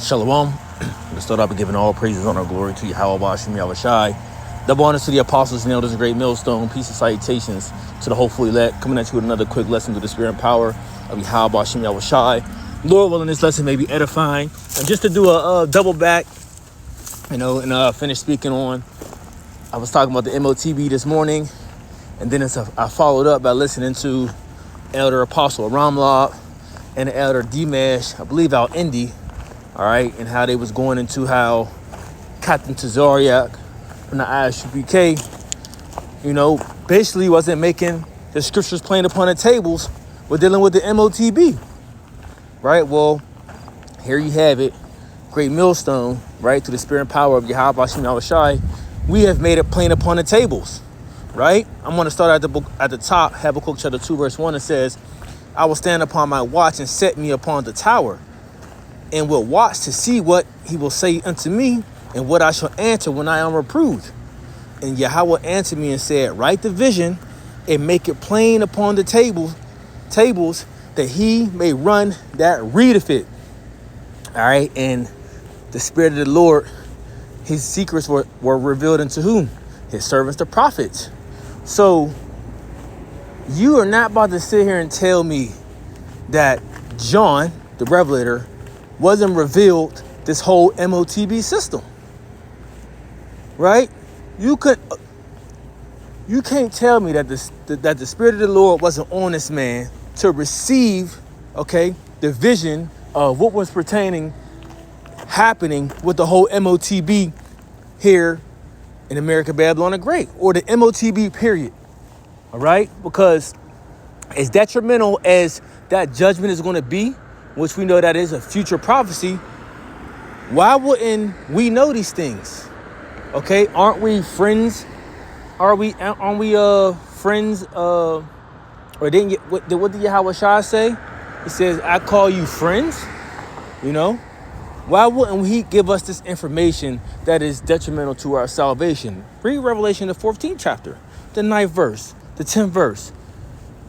Shalom. Let's start off by giving all praises, honor, glory to Yahweh Bashem Yahushai. Double honors to the apostles nailed as a great millstone. Peace and salutations to the hopefully elect. Coming at you with another quick lesson through the spirit and power of Yahweh Bashem Yahushai. Lord willing, this lesson may be edifying. And just to do a double back, and finish speaking on, I was talking about the MOTB this morning, and then I followed up by listening to Elder Apostle Ramlab and Elder Dimash, I believe out Indy, all right, and how they was going into how Captain Tazariak from the ISUPK, basically wasn't making the scriptures plain upon the tables. We're dealing with the MOTB, right? Well, here you have it, great millstone, right, through the spirit and power of Yahweh Bashem Yahushai. We have made it plain upon the tables, right? I'm going to start at the book at the top, Habakkuk chapter 2, verse 1. It says, I will stand upon my watch and set me upon the tower, and will watch to see what he will say unto me, and what I shall answer when I am reproved. And Yahweh answered me and said, write the vision and make it plain upon the tables, that he may run that readeth it. All right, and the Spirit of the Lord, his secrets were revealed unto whom? His servants, the prophets. So you are not about to sit here and tell me that John, the Revelator, wasn't revealed this whole MOTB system, right? You can't tell me that the Spirit of the Lord wasn't on this man to receive, the vision of what was happening with the whole MOTB here in America, Babylon the Great, or the MOTB period. All right, because as detrimental as that judgment is going to be, which we know that is a future prophecy, why wouldn't we know these things? Okay, aren't we friends? Aren't we friends? Or what did Yahweh Shai say? He says, I call you friends. Why wouldn't he give us this information that is detrimental to our salvation? Read Revelation, the 14th chapter, the 9th verse, the 10th verse.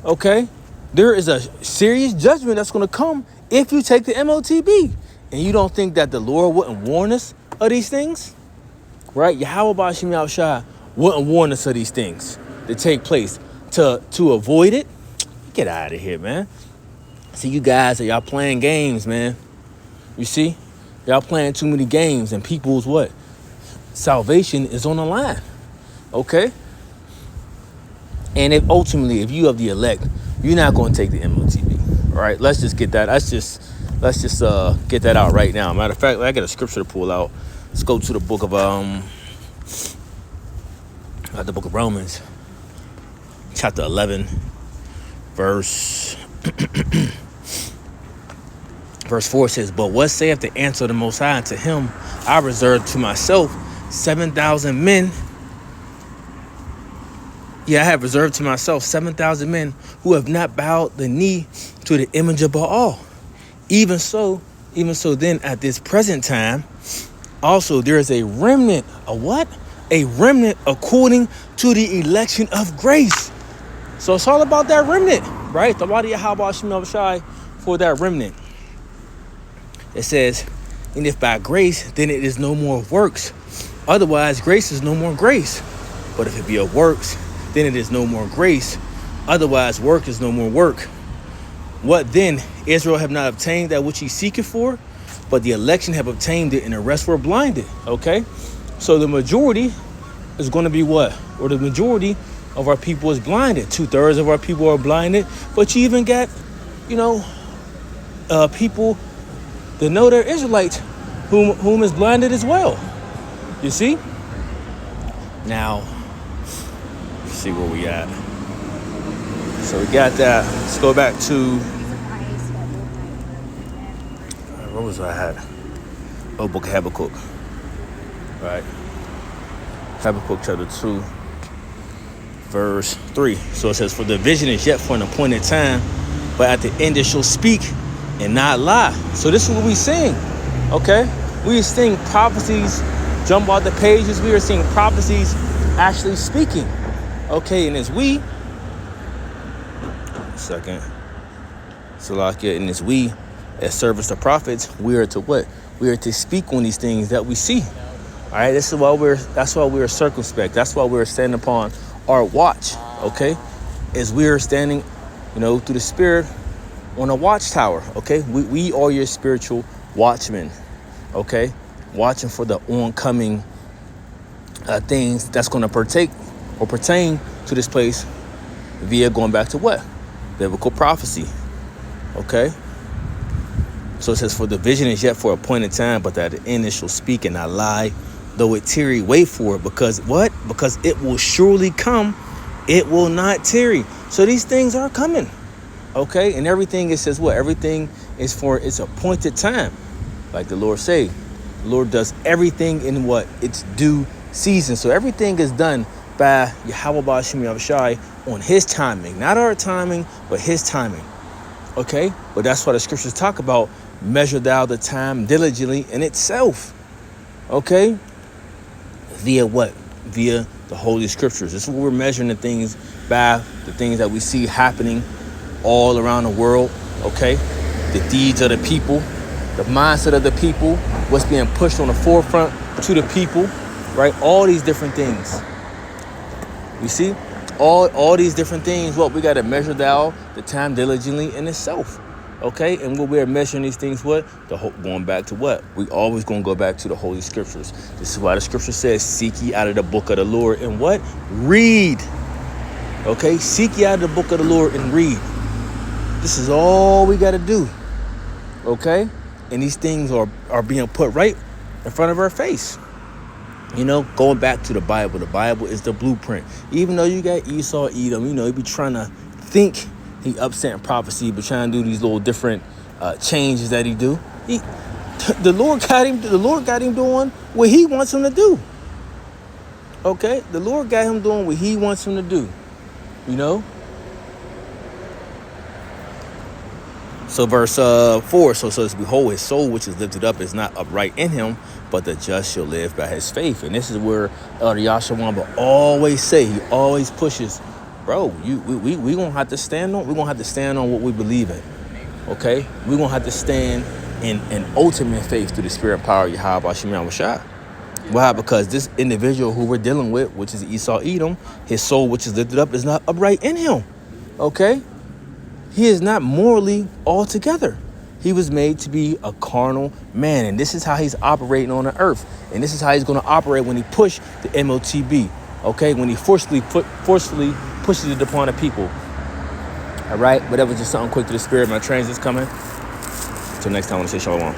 Okay? There is a serious judgment that's going to come if you take the MOTB. And you don't think that the Lord wouldn't warn us of these things? Right? Yahweh Bashem Yahushai wouldn't warn us of these things that take place to avoid it. Get out of here, man. See, you guys, y'all playing games, man. You see? Y'all playing too many games, and people's what? Salvation is on the line. Okay? And if you have the elect, you're not going to take the MOTB. All right? Let's just get that. Let's just get that out right now. Matter of fact, I got a scripture to pull out. Let's go to the book of Romans, chapter 11, verse 4 says, but what saith the answer of the Most High unto him? I reserve to myself 7,000 men. Yeah, I have reserved to myself 7,000 men who have not bowed the knee to the image of Baal. Even so then at this present time, also there is a remnant. A what? A remnant according to the election of grace. So it's all about that remnant, right? The body of Yahweh Bashem Yahushai for that remnant. It says, and if by grace, then it is no more works. Otherwise, grace is no more grace. But if it be of works, then it is no more grace. Otherwise, work is no more work. What then? Israel have not obtained that which he seeketh for, but the election have obtained it, and the rest were blinded. Okay? So the majority is going to be what? Or the majority of our people is blinded. 2/3 of our people are blinded. But you even got, people that know they're Israelites whom is blinded as well. You see? Now, let's see where we at. So we got that. Let's go back to, what was I had? Oh, book of Habakkuk. All right. Habakkuk chapter 2, verse 3. So it says, for the vision is yet for an appointed time, but at the end it shall speak and not lie. So this is what we sing, okay? We are seeing prophecies jump out the pages. We are seeing prophecies actually speaking, okay? And as we, Salakia, and as we as servants to prophets, we are to what? We are to speak on these things that we see. All right, that's why we're circumspect. That's why we're standing upon our watch. Okay, as we are standing, through the Spirit on a watchtower. Okay, we are your spiritual watchmen. Okay, watching for the oncoming things that's going to pertain to this place via going back to what? Biblical prophecy. Okay. So it says, for the vision is yet for a appointed time, but at the end it shall speak and not lie. Though it tarry, wait for it. Because what? Because it will surely come. It will not tarry. So these things are coming. Okay. And everything, it says what? Everything is for its appointed time. Like the Lord say, the Lord does everything in what? Its due season. So everything is done by Yahweh Ba'ashim Yahushai on his timing. Not our timing, but his timing. Okay. But that's why the scriptures talk about measure thou the time diligently in itself. Okay. Via what? Via the Holy Scriptures. This is what we're measuring the things by, the things that we see happening all around the world. Okay. The deeds of the people, the mindset of the people, what's being pushed on the forefront to the people, right? All these different things. You see? All these different things, what? We got to measure thou the time diligently in itself. Okay, and what we're measuring these things, what? Going back to what? We always going to go back to the Holy Scriptures. This is why the Scripture says, seek ye out of the book of the Lord and what? Read. Okay, seek ye out of the book of the Lord and read. This is all we got to do. Okay, and these things are being put right in front of our face. Going back to the Bible. The Bible is the blueprint. Even though you got Esau, Edom, he be trying to think he upset prophecy, but trying to do these little different changes that he do. The Lord got him doing what he wants him to do. Okay, the Lord got him doing what he wants him to do. So verse 4, so it says, behold, his soul which is lifted up is not upright in him, but the just shall live by his faith. And this is where Elder Yashawamba always say, he always pushes, bro, we gonna have to stand on what we believe in. Okay? We're gonna have to stand in ultimate faith through the spirit and power of Yahweh Ba'ashim Yahushai. Why? Because this individual who we're dealing with, which is Esau Edom, his soul which is lifted up is not upright in him. Okay? He is not morally altogether. He was made to be a carnal man. And this is how he's operating on the earth. And this is how he's going to operate when he pushed the MOTB. Okay? When he forcefully pushes it upon the people. All right? But that was just something quick to the spirit. My train's just coming. Until next time, I want to say shalom.